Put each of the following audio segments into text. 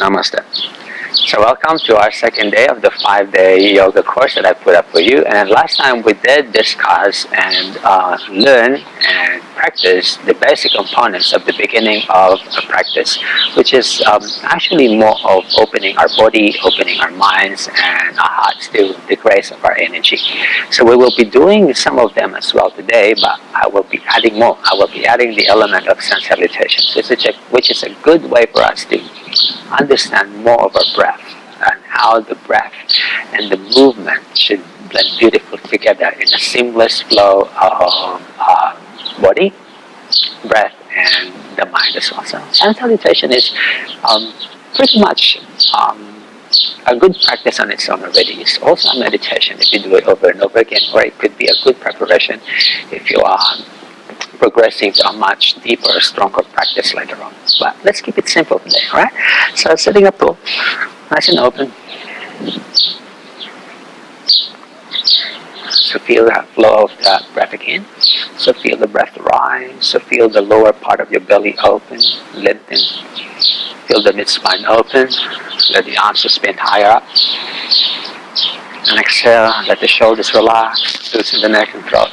Namaste. So welcome to our second day of the 5-day yoga course that I put up for you. And last time we did discuss and learn and practice the basic components of the beginning of a practice, which is actually more of opening our body, opening our minds and our hearts to the grace of our energy. So we will be doing some of them as well today, but I will be adding more. I will be adding the element of sun salutations, which is a good way for us to understand more of our breath and how the breath and the movement should blend beautifully together in a seamless flow of body, breath, and the mind as well. So sun salutation is pretty much a good practice on its own already. It's also a meditation if you do it over and over again, or it could be a good preparation if you are progressing to a much deeper, stronger practice later on. But let's keep it simple today, alright? So sitting up tall, nice and open. So feel that flow of the breath again. So feel the breath rise. So feel the lower part of your belly open, lengthen. Feel the mid-spine open. Let the arms suspend higher up. And exhale, let the shoulders relax, loosen the neck and throat.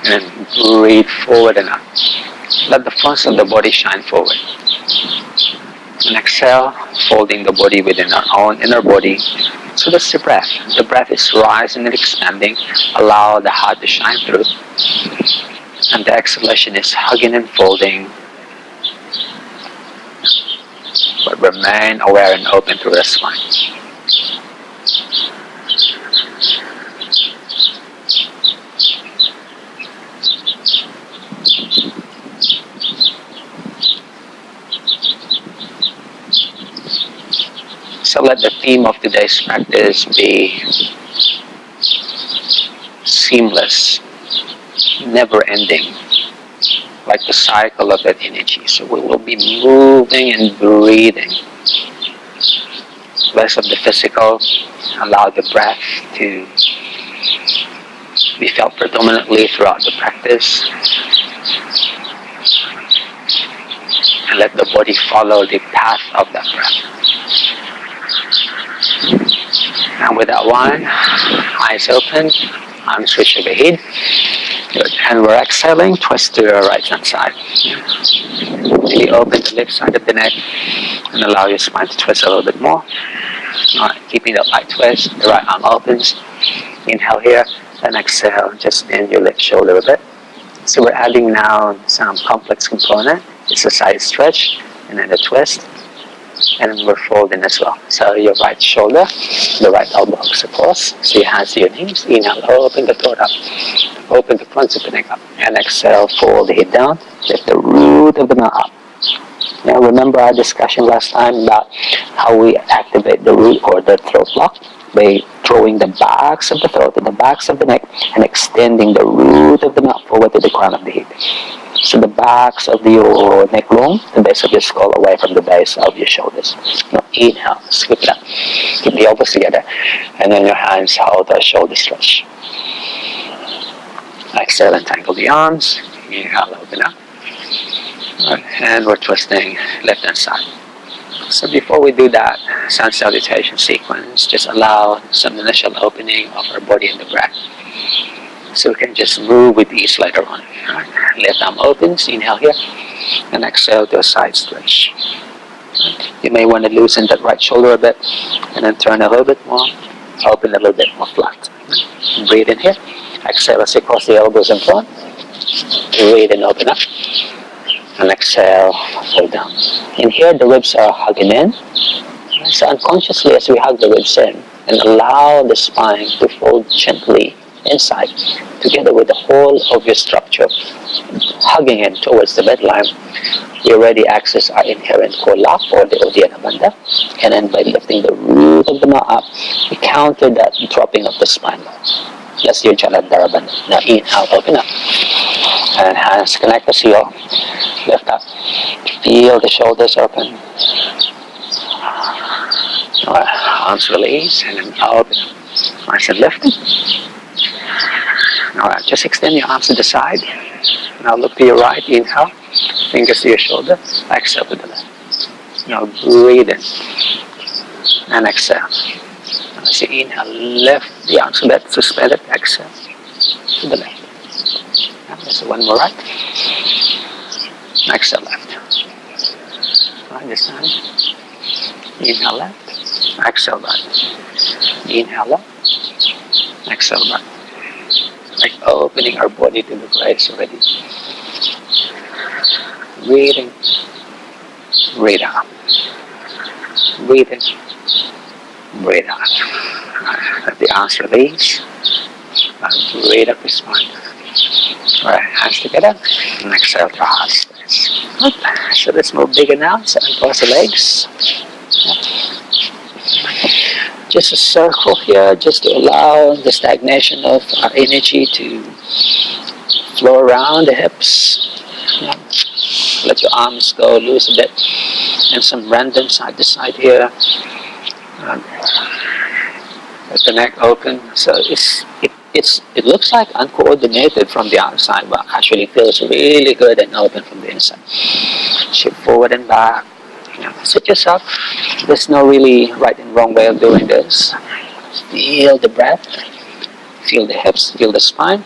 And breathe forward and up. Let the front of the body shine forward. And exhale, folding the body within our own inner body. So that's the breath. The breath is rising and expanding. Allow the heart to shine through. And the exhalation is hugging and folding. But remain aware and open through the spine. So let the theme of today's practice be seamless, never-ending, like the cycle of that energy. So we will be moving and breathing. Less of the physical, allow the breath to be felt predominantly throughout the practice. And let the body follow the path of that breath. And with that one, eyes open, arms reach overhead. Good. And we're exhaling, twist to your right hand side. Really open the left side of the neck and allow your spine to twist a little bit more. Alright, keeping that light twist, the right arm opens. Inhale here, and exhale, just bend your left shoulder a bit. So we're adding now some complex component. It's a side stretch and then a twist. And we're folding as well. So your right shoulder, the right elbow hooks across. So your hands to your knees. Inhale, open the throat up. Open the front of the neck up. And exhale, fold the head down. Lift the root of the mouth up. Now remember our discussion last time about how we activate the root or the throat lock by drawing the backs of the throat and the backs of the neck and extending the root of the mouth forward to the crown of the head. So the backs of your neck bone, the base of your skull away from the base of your shoulders. Now inhale, scoop it up. Keep the elbows together. And then your hands hold the shoulder stretch. Exhale and tangle the arms. Inhale, open up. Right, and we're twisting left hand side. So before we do that sun salutation sequence, just allow some initial opening of our body and the breath. So we can just move with ease later on. Right. Left arm opens, inhale here, and exhale to a side stretch. Right. You may want to loosen that right shoulder a bit, and then turn a little bit more, open a little bit more flat. Right. Breathe in here, exhale as you cross the elbows in front, breathe and open up, and exhale, fold down. In here, the ribs are hugging in, so unconsciously as we hug the ribs in, and allow the spine to fold gently inside, together with the whole of your structure, hugging in towards the midline, we already access our inherent core lock or the Uddiyana Bandha, and then by lifting the root of the mouth up, we counter that dropping of the spine. That's your Jalandhara Bandha. Now inhale, open up, and hands connect the seal, lift up, feel the shoulders open. Alright, arms release, and then open up, nice and lifted. Alright, just extend your arms to the side. Now look to your right, inhale, fingers to your shoulder, exhale to the left. Now breathe in and exhale. As you inhale, lift the arms a bit, suspended, exhale to the left. There's one more right. Exhale left. Right, this time. Inhale left. Exhale right. Inhale left. Exhale right. Like opening our body to the place already. Breathing. Breathe out. Breathe in. Breathe out. Let the arms release. And breathe up the spine. Alright, hands together. And exhale to heart space. Good. So let's move bigger now. So uncross the legs. Just a circle here, just to allow the stagnation of our energy to flow around the hips. Let your arms go loose a bit. And some random side to side here. Let the neck open. So it looks like uncoordinated from the outside, but actually feels really good and open from the inside. Shift forward and back. Sit yourself. There's no really right and wrong way of doing this. Feel the breath. Feel the hips. Feel the spine.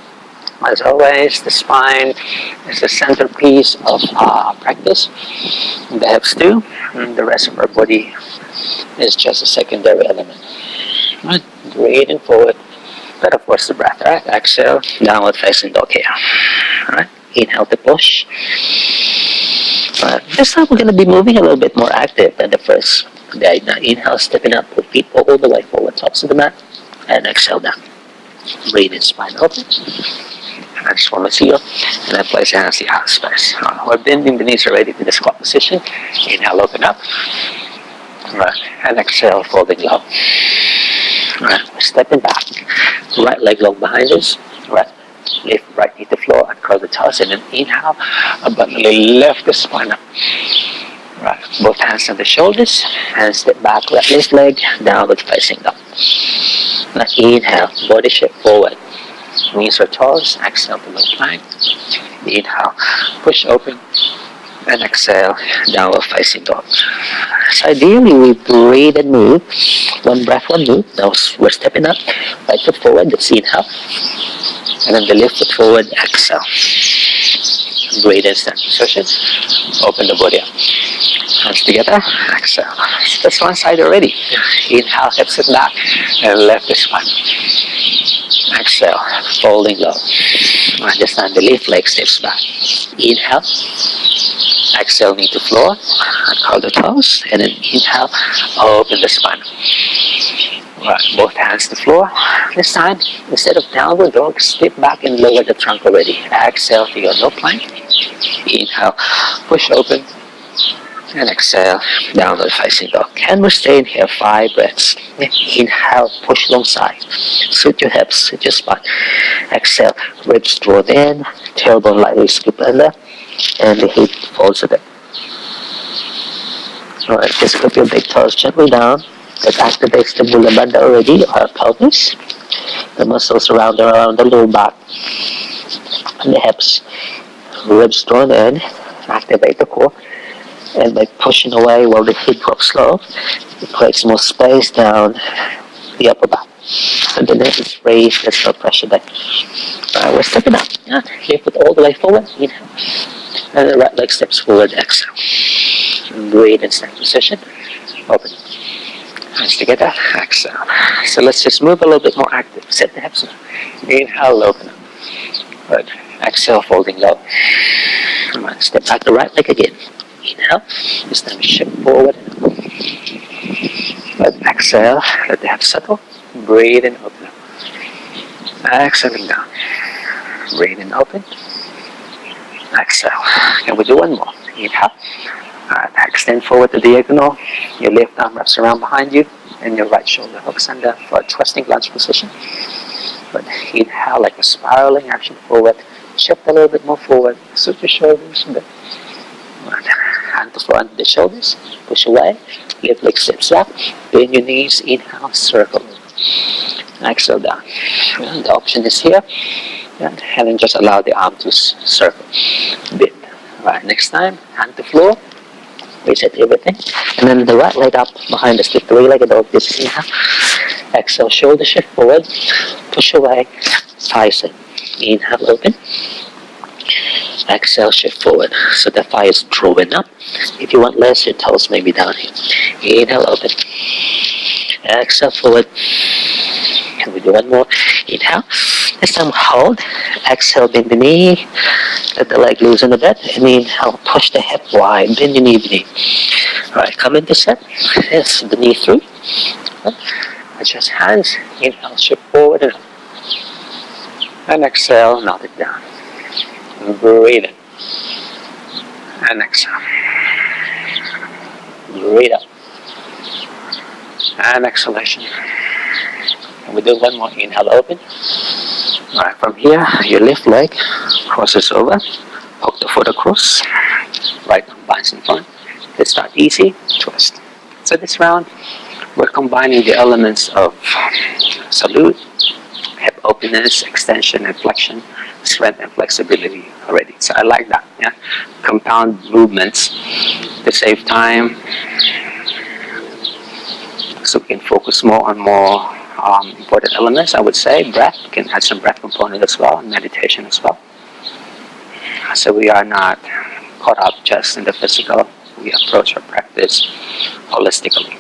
As always, the spine is the centerpiece of our practice. And the hips too. And the rest of our body is just a secondary element. Right. Breathing forward. But of course the breath. Alright. Exhale. Downward facing dog here. Alright. Inhale to push. This time we're going to be moving a little bit more active than the first day. Now inhale, stepping up, put feet all the way forward, tops of the mat, and exhale down. Breathe in, spine open. Transform the heel, and then place your hands to the heart space. We're bending the knees already to the squat position. Inhale, open up. Right, and exhale, folding low. Right, we're stepping back. Right leg long behind us. Right. Lift right knee to floor and curl the toes, and then inhale, abundantly lift the spine up. Right, both hands on the shoulders, and step back, left leg, downward facing up. Now inhale, body shape forward, knees or toes, exhale to low plank. Inhale, push open, and exhale, downward facing dog. So ideally we breathe and move, one breath, one move. Now we're stepping up, right foot forward, let's inhale. And then the left foot forward, exhale. Breathe in, stand position. Open the body up. Hands together, exhale. So that's one side already. Inhale, hips it back, and left the spine. Exhale, folding low. Understand the left leg steps back. Inhale. Exhale, knee to floor, and curl the toes. And then inhale, open the spine. Right, both hands to floor. This time, instead of downward dog, step back and lower the trunk already. Exhale to your low plank. Inhale, push open. And exhale, downward facing dog. And we're staying here 5 breaths. Inhale, push long side. Suit your hips, suit your spine. Exhale, ribs drawn in. Tailbone lightly scoop under. And the hip folds a bit. Alright, just flip your big toes gently down. That activates the bulla banda already, our pelvis. The muscles around the lower back and the hips. Ribs drawn in, activate the core. And by pushing away while the hip drops slow, it creates more space down the upper back. So the neck is raised, there's no pressure there. We're stepping up. Left foot all the way forward, inhale. And the right leg steps forward, exhale. Breathe in stand position. Open. Hands together, exhale. So let's just move a little bit more active. Set the hips up. Inhale, open up. Good. Exhale, folding low. Come on, step back the right leg again. Inhale. This time shift forward. Good. Exhale, let the hips settle. Breathe in, open up. Exhaling down. Breathe in, open. Exhale. Can we do one more? Inhale. Alright, extend forward to diagonal. Your left arm wraps around behind you, and your right shoulder hooks under for a twisting lunge position. But inhale like a spiraling action forward. Shift a little bit more forward. Suit your shoulders a bit. Hand to floor under the shoulders. Push away. Left leg steps up. Bend your knees. Inhale, circle. Exhale down. And the option is here. And then just allow the arm to circle. Bend. Alright, next time, hand to floor. reset everything. And then the right leg up behind us, the three-legged dog. This is inhale. Exhale, shoulder shift forward, push away, thighs in. Inhale, open. Exhale, shift forward. So the thigh is drawing up. If you want less, your toes may be down here. Inhale, open. Exhale, forward. Can we do one more? Inhale. This time hold. Exhale, bend the knee. Let the leg loosen a bit. And inhale, push the hip wide. Bend the knee. Alright, come into set. Yes, the knee through. Adjust hands. Inhale, shift forward and up. And exhale, knot it down. Breathe in. And exhale. Breathe up. And exhalation. And we do one more. Inhale, open. Alright, from here, your left leg crosses over. Poke the foot across. Right arm binds in front. Let's start easy. Twist. So this round, we're combining the elements of salute, hip openness, extension and flexion, strength and flexibility already. So I like that. Yeah, compound movements to save time, so we can focus more on more important elements. I would say breath. We can add some breath component as well, and meditation as well. So we are not caught up just in the physical. We approach our practice holistically.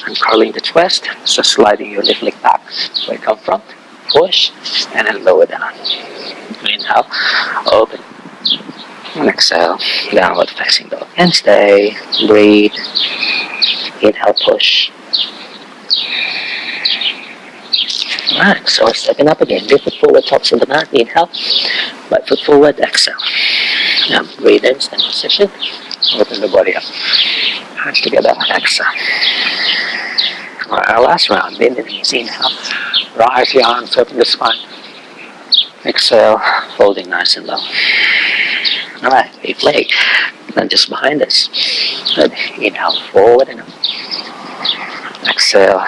And curling the twist, so sliding your left leg back where you come from, push, and then lower down. Inhale, open, and exhale, downward facing dog. And stay, breathe, inhale, push. Alright, so we're stepping up again. Left foot forward, tops of the mat, inhale, right foot forward, exhale. Now breathe in, stand position, open the body up. Hands together, exhale. Alright, our last round, bend the knees, inhale, rise the arms, open the spine. Exhale, folding nice and low. Alright, left leg, then just behind us. Good. Inhale, forward and up. Exhale,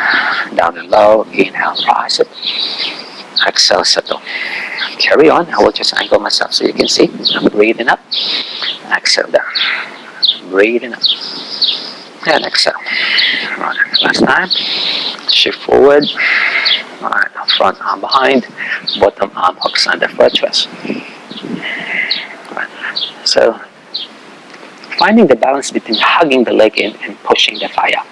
down and low, inhale, rise it. Exhale, settle. Carry on, I will just angle myself so you can see. I'm breathing up, exhale down. Breathing up. And exhale. Alright, last time. Shift forward. Alright, front arm behind. Bottom arm hooks under for a twist. Alright, so finding the balance between hugging the leg in and pushing the thigh up.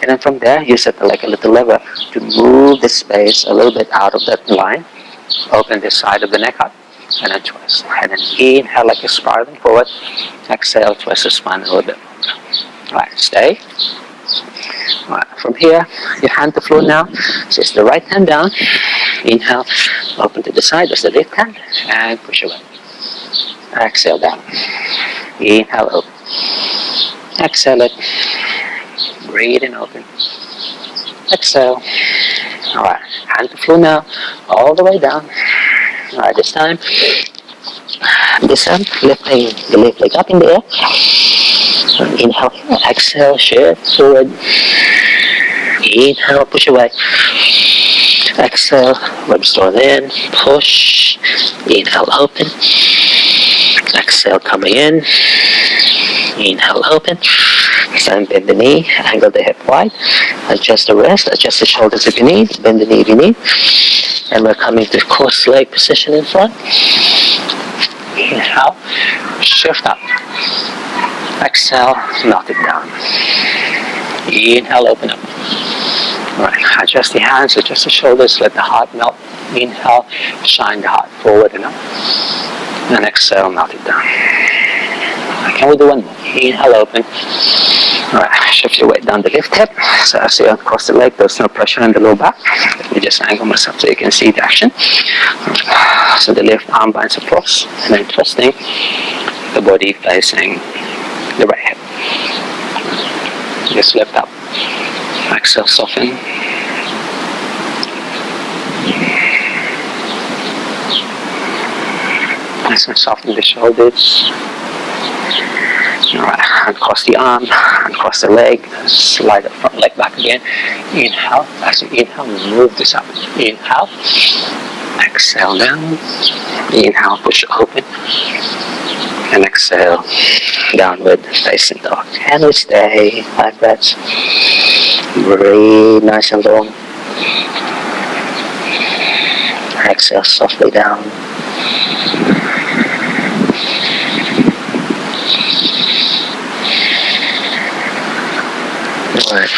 And then from there, you set the leg a little lever to move the space a little bit out of that line. Open the side of the neck up. And then twist. And then inhale like you're spiraling forward. Exhale, twist the spine a little bit. Alright, stay. Alright, from here, your hand to floor now. So it's the right hand down. Inhale, open to the side. That's the left hand. And push away. Exhale down. Inhale, open. Exhale it. Breathe and open. Exhale. Alright, hand to floor now. All the way down. Alright, this time. This arm, lifting the left leg up in the air. Inhale, exhale, shift forward. Inhale, push away. Exhale, ribs drawn in, push. Inhale, open. Exhale, coming in. Inhale, open. Stand, bend the knee, angle the hip wide. Adjust the wrist, adjust the shoulders if you need. Bend the knee if you need. And we're coming to cross leg position in front. Inhale, shift up. Exhale, knot it down. Inhale, open up. Alright, adjust the hands, adjust the shoulders, let the heart melt. Inhale, shine the heart forward and up. And exhale, knot it down. Can we do one more? Inhale, open. Alright, shift your weight down the left hip. So as you cross the leg, there's no pressure on the low back. Let me just angle myself so you can see the action. Right. So the left arm binds across, and then twisting the body facing the right hip. Just lift up. Exhale, soften. Nice and soften the shoulders. Alright, uncross the arm, uncross the leg, slide the front leg back again. Inhale, as you inhale, move this up. Inhale, exhale down. Inhale, push open. And exhale, downward facing dog. And we stay 5 breaths. Breathe nice and long. Exhale softly down. Alright.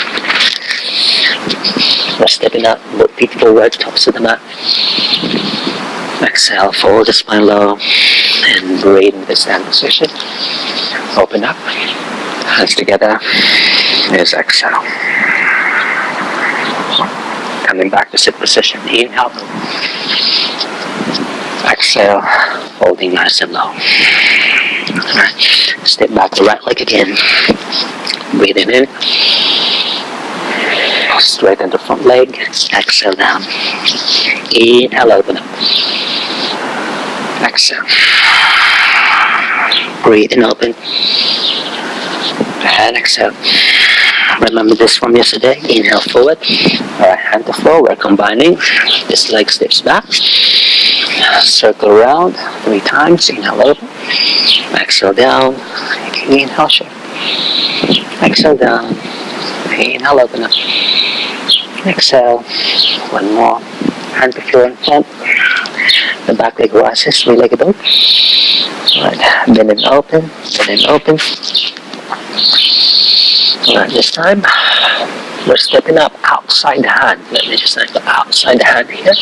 We're stepping up, both feet forward, tops of the mat. Exhale, fold the spine low, and breathe into the stand position. Open up, hands together. There's exhale. Coming back to sit position. Inhale. Exhale, folding nice and low. Alright, step back the right leg again. Breathing in. Straighten the front leg. Exhale down. Inhale, open up. Exhale. Breathe in, open. And exhale. Remember this from yesterday. Inhale forward. Alright, hand to floor. We're combining. This leg steps back. Circle around 3 times. Inhale, open. Exhale down. Inhale, shift. Exhale down. Inhale, open up. Exhale. One more. Hand to floor in front. The back leg rises, 3-legged dog. Alright, bend and open. Bend and open. Alright, this time we're stepping up outside the hand. Let me just go outside the hand here.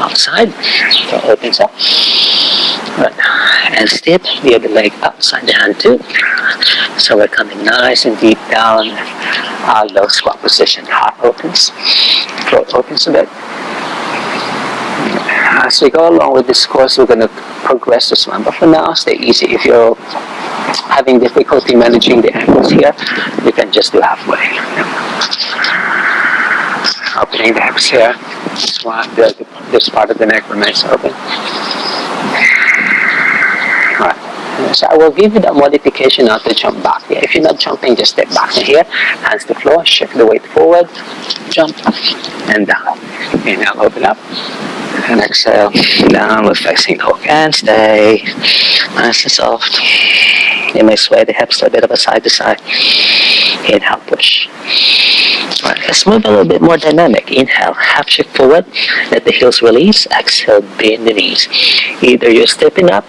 Outside. So opens up. Alright, and step the other leg outside the hand too. So we're coming nice and deep down. Low squat position. Heart opens. Throat opens a bit. As we go along with this course, we're going to progress this one. But for now, stay easy. If you're having difficulty managing the ankles here, you can just do halfway. Opening the hips here. This part of the neck remains open. Alright. So I will give you that modification now to jump back here. If you're not jumping, just step back in here. Hands to floor. Shift the weight forward. Jump and down. Inhale, open up. And exhale, downward facing dog. And stay nice and soft. You may sway the hips a bit of a side to side. Inhale, push. Right, let's move a little bit more dynamic. Inhale, half shift forward. Let the heels release. Exhale, bend the knees. Either you're stepping up,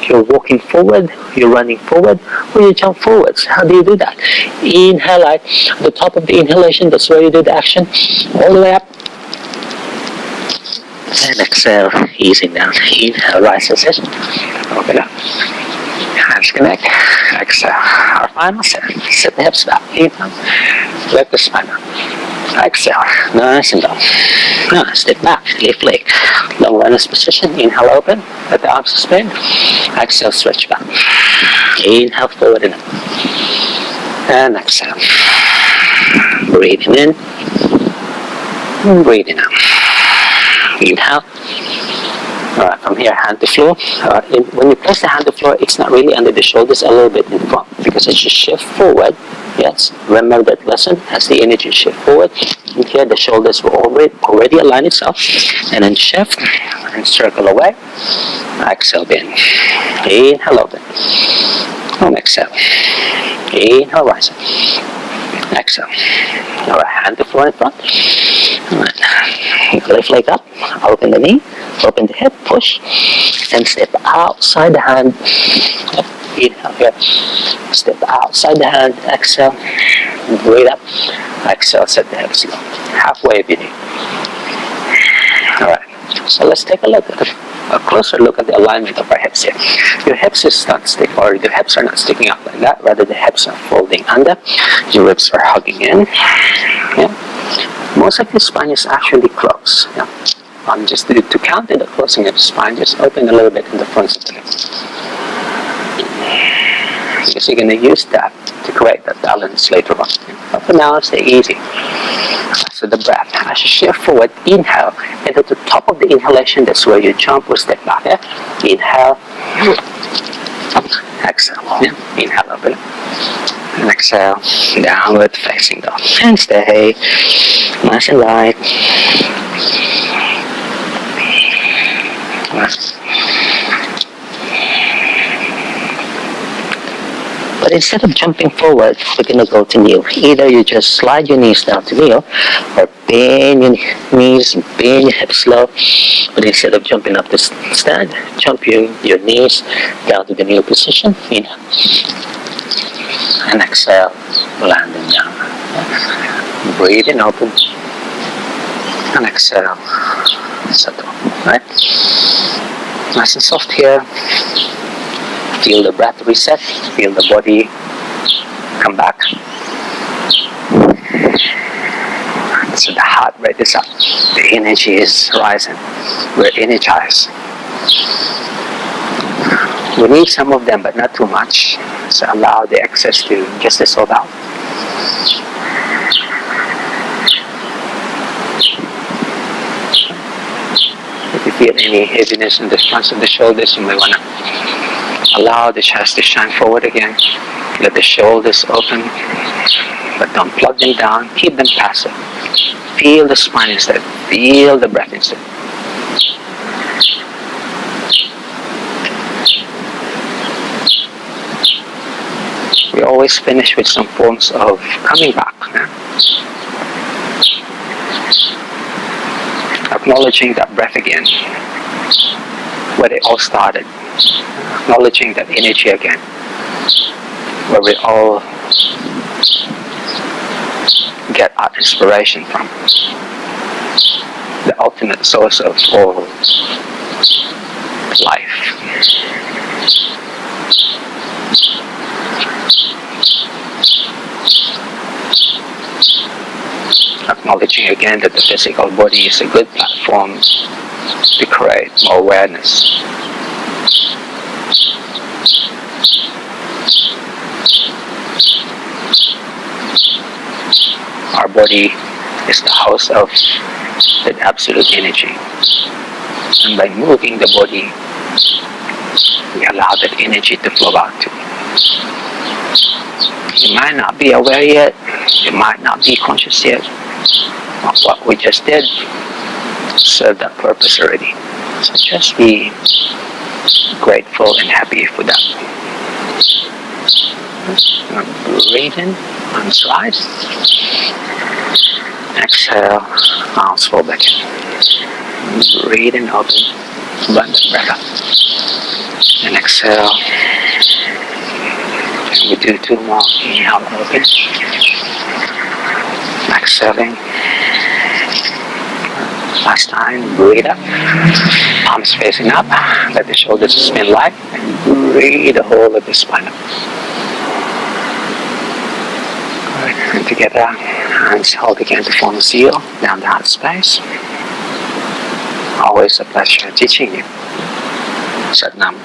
you're walking forward, you're running forward, or you jump forwards. How do you do that? Inhale, like the top of the inhalation, that's where you do the action. All the way up. And exhale, easing down. Inhale, rise position. Open up. Hands connect. Exhale. Our final set. Sit the hips back. Inhale. Lift the spine up. Exhale. Nice and low. Now, step back. Lift leg. Long runners position. Inhale, open. Let the arms spin. Exhale, stretch back. Inhale, forward and up. And exhale. Breathing in. And breathing out. Inhale. Alright, from here, hand to floor. When you press the hand to floor, it's not really under the shoulders, a little bit in front, because as you shift forward, yes, remember that lesson, as the energy shift forward, and here the shoulders will already align itself, and then shift, and circle away. Exhale, bend. Inhale, open. And exhale. Inhale, rise up. Exhale. Alright, hand to floor in front. Alright, lift leg up, open the knee, open the hip, push, and step outside the hand. Inhale here. Step outside the hand, exhale, breathe up, exhale, set the hips low. Halfway if you need. Alright, so let's take a closer look at the alignment of our hips here. Your hips is not stick, or the hips are not sticking up like that, rather the hips are folding under, your ribs are hugging in. Yeah. Most of your spine is actually closed. Yeah. Just to counter the closing of the spine, just open a little bit in the front of the hips. Because you're going to use that to create that balance later on. But for now, stay easy. So the breath, as you shift forward, inhale, and at the top of the inhalation, that's where you jump or step back. Yeah? Inhale, exhale. Yeah? Inhale, open up. And exhale, downward facing dog. And stay nice and light. But instead of jumping forward, we're going to go to kneel. Either you just slide your knees down to kneel, or bend your knees, bend your hips low. But instead of jumping up to stand, jump your knees down to the kneel position. Inhale. And exhale, landing down. Breathe in, open. And exhale, settle. Right? Nice and soft here. Feel the breath reset. Feel the body come back. So the heart rate is up. The energy is rising. We're energized. We need some of them, but not too much. So allow the excess to just dissolve out. If you feel any heaviness in the fronts of the shoulders, you may want to allow the chest to shine forward again. Let the shoulders open, but don't plug them down. Keep them passive. Feel the spine instead. Feel the breath instead. We always finish with some forms of coming back. Acknowledging that breath again, where it all started. Acknowledging that energy again, where we all get our inspiration from. The ultimate source of all life. Acknowledging again that the physical body is a good platform to create more awareness. Our body is the house of that absolute energy. And by moving the body, we allow that energy to flow out too. You might not be aware yet, you might not be conscious yet, but what we just did served that purpose already. So just be grateful and happy for that. Breathe in on the side. Exhale, arms fall back in. Breathe in, open, blend the breath up. And exhale. And we do two more. Inhale, open. Exhaling. Last time, breathe up. Arms facing up. Let the shoulders spin light. And breathe the whole of the spine up. Good. And together, hands hold again to form a seal down the heart space. Always a pleasure teaching you. Sat Nam.